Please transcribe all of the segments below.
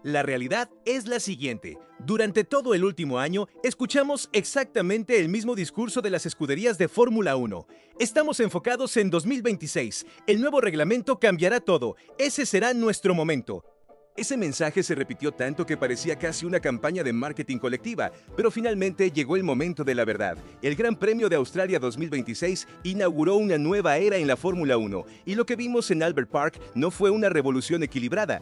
La realidad es la siguiente. Durante todo el último año, escuchamos exactamente el mismo discurso de las escuderías de Fórmula 1. Estamos enfocados en 2026. El nuevo reglamento cambiará todo. Ese será nuestro momento. Ese mensaje se repitió tanto que parecía casi una campaña de marketing colectiva, pero finalmente llegó el momento de la verdad. El Gran Premio de Australia 2026 inauguró una nueva era en la Fórmula 1, y lo que vimos en Albert Park no fue una revolución equilibrada.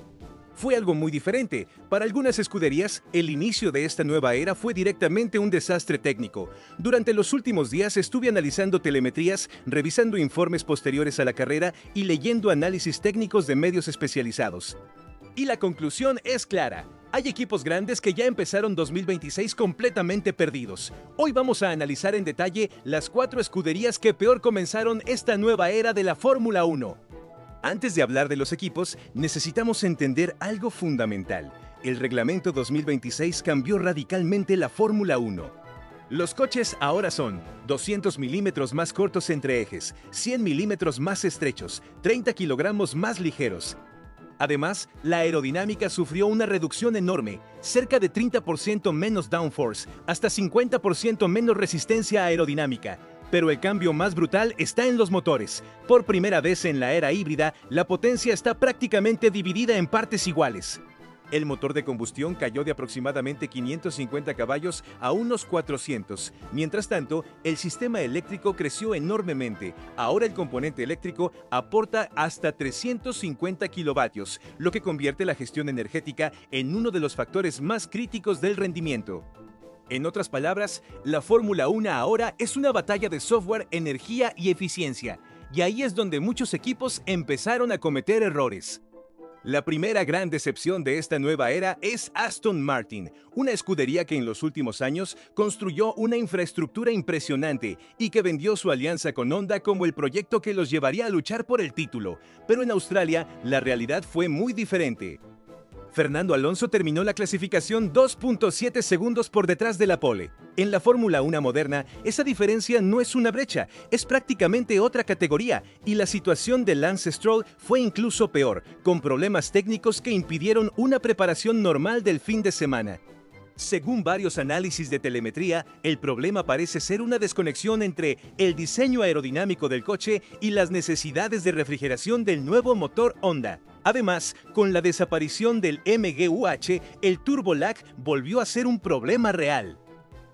Fue algo muy diferente. Para algunas escuderías, el inicio de esta nueva era fue directamente un desastre técnico. Durante los últimos días estuve analizando telemetrías, revisando informes posteriores a la carrera y leyendo análisis técnicos de medios especializados. Y la conclusión es clara. Hay equipos grandes que ya empezaron 2026 completamente perdidos. Hoy vamos a analizar en detalle las 4 escuderías que peor comenzaron esta nueva era de la Fórmula 1. Antes de hablar de los equipos, necesitamos entender algo fundamental. El reglamento 2026 cambió radicalmente la Fórmula 1. Los coches ahora son 200 milímetros más cortos entre ejes, 100 milímetros más estrechos, 30 kilogramos más ligeros. Además, la aerodinámica sufrió una reducción enorme, cerca de 30% menos downforce, hasta 50% menos resistencia aerodinámica. Pero el cambio más brutal está en los motores. Por primera vez en la era híbrida, la potencia está prácticamente dividida en partes iguales. El motor de combustión cayó de aproximadamente 550 caballos a unos 400. Mientras tanto, el sistema eléctrico creció enormemente. Ahora el componente eléctrico aporta hasta 350 kilovatios, lo que convierte la gestión energética en uno de los factores más críticos del rendimiento. En otras palabras, la Fórmula 1 ahora es una batalla de software, energía y eficiencia. Y ahí es donde muchos equipos empezaron a cometer errores. La primera gran decepción de esta nueva era es Aston Martin, una escudería que en los últimos años construyó una infraestructura impresionante y que vendió su alianza con Honda como el proyecto que los llevaría a luchar por el título. Pero en Australia, la realidad fue muy diferente. Fernando Alonso terminó la clasificación 2.7 segundos por detrás de la pole. En la Fórmula 1 moderna, esa diferencia no es una brecha, es prácticamente otra categoría, y la situación de Lance Stroll fue incluso peor, con problemas técnicos que impidieron una preparación normal del fin de semana. Según varios análisis de telemetría, el problema parece ser una desconexión entre el diseño aerodinámico del coche y las necesidades de refrigeración del nuevo motor Honda. Además, con la desaparición del MGUH, el turbo lag volvió a ser un problema real.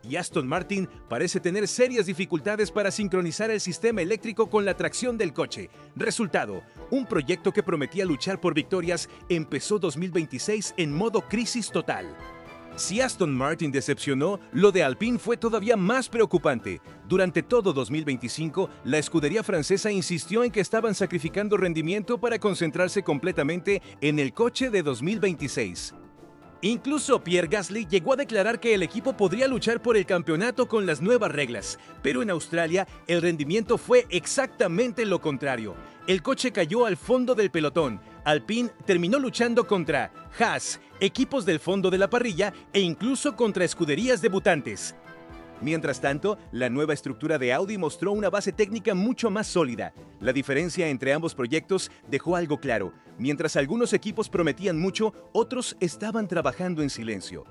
Y Aston Martin parece tener serias dificultades para sincronizar el sistema eléctrico con la tracción del coche. Resultado, un proyecto que prometía luchar por victorias empezó 2026 en modo crisis total. Si Aston Martin decepcionó, lo de Alpine fue todavía más preocupante. Durante todo 2025, la escudería francesa insistió en que estaban sacrificando rendimiento para concentrarse completamente en el coche de 2026. Incluso Pierre Gasly llegó a declarar que el equipo podría luchar por el campeonato con las nuevas reglas, pero en Australia el rendimiento fue exactamente lo contrario. El coche cayó al fondo del pelotón. Alpine terminó luchando contra Haas, equipos del fondo de la parrilla e incluso contra escuderías debutantes. Mientras tanto, la nueva estructura de Audi mostró una base técnica mucho más sólida. La diferencia entre ambos proyectos dejó algo claro. Mientras algunos equipos prometían mucho, otros estaban trabajando en silencio.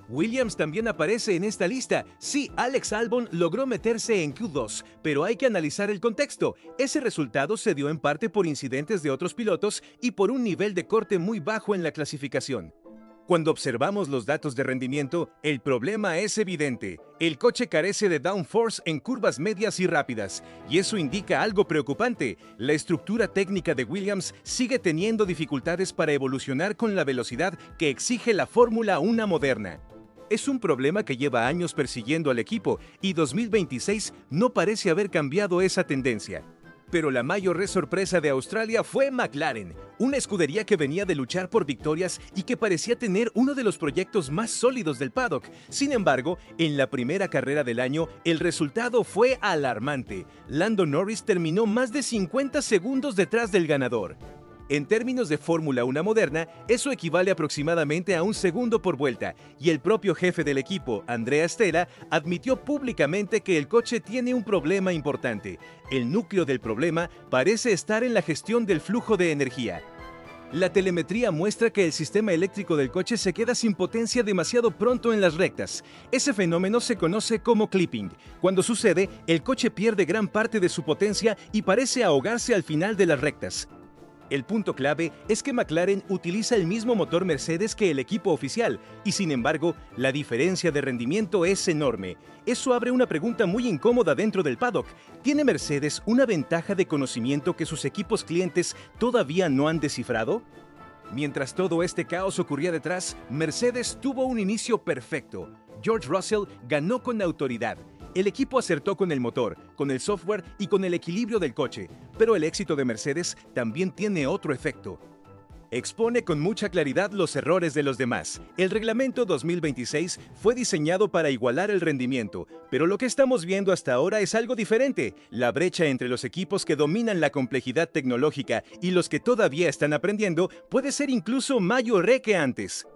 Williams también aparece en esta lista. Sí, Alex Albon logró meterse en Q2, pero hay que analizar el contexto. Ese resultado se dio en parte por incidentes de otros pilotos y por un nivel de corte muy bajo en la clasificación. Cuando observamos los datos de rendimiento, el problema es evidente. El coche carece de downforce en curvas medias y rápidas, y eso indica algo preocupante. La estructura técnica de Williams sigue teniendo dificultades para evolucionar con la velocidad que exige la Fórmula 1 moderna. Es un problema que lleva años persiguiendo al equipo, y 2026 no parece haber cambiado esa tendencia. Pero la mayor sorpresa de Australia fue McLaren, una escudería que venía de luchar por victorias y que parecía tener uno de los proyectos más sólidos del paddock. Sin embargo, en la primera carrera del año, el resultado fue alarmante. Lando Norris terminó más de 50 segundos detrás del ganador. En términos de Fórmula 1 moderna, eso equivale aproximadamente a un segundo por vuelta, y el propio jefe del equipo, Andrea Stella, admitió públicamente que el coche tiene un problema importante. El núcleo del problema parece estar en la gestión del flujo de energía. La telemetría muestra que el sistema eléctrico del coche se queda sin potencia demasiado pronto en las rectas. Ese fenómeno se conoce como clipping. Cuando sucede, el coche pierde gran parte de su potencia y parece ahogarse al final de las rectas. El punto clave es que McLaren utiliza el mismo motor Mercedes que el equipo oficial, y sin embargo, la diferencia de rendimiento es enorme. Eso abre una pregunta muy incómoda dentro del paddock. ¿Tiene Mercedes una ventaja de conocimiento que sus equipos clientes todavía no han descifrado? Mientras todo este caos ocurría detrás, Mercedes tuvo un inicio perfecto. George Russell ganó con autoridad. El equipo acertó con el motor, con el software y con el equilibrio del coche, pero el éxito de Mercedes también tiene otro efecto. Expone con mucha claridad los errores de los demás. El reglamento 2026 fue diseñado para igualar el rendimiento, pero lo que estamos viendo hasta ahora es algo diferente. La brecha entre los equipos que dominan la complejidad tecnológica y los que todavía están aprendiendo puede ser incluso mayor que antes.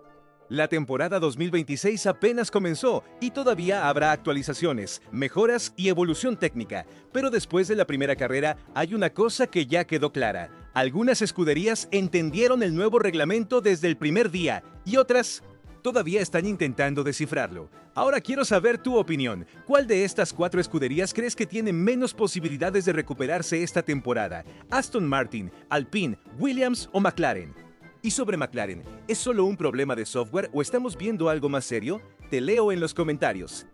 La temporada 2026 apenas comenzó y todavía habrá actualizaciones, mejoras y evolución técnica. Pero después de la primera carrera hay una cosa que ya quedó clara. Algunas escuderías entendieron el nuevo reglamento desde el primer día y otras todavía están intentando descifrarlo. Ahora quiero saber tu opinión. ¿Cuál de estas 4 escuderías crees que tiene menos posibilidades de recuperarse esta temporada? ¿Aston Martin, Alpine, Williams o McLaren? Y sobre McLaren, ¿es solo un problema de software o estamos viendo algo más serio? Te leo en los comentarios.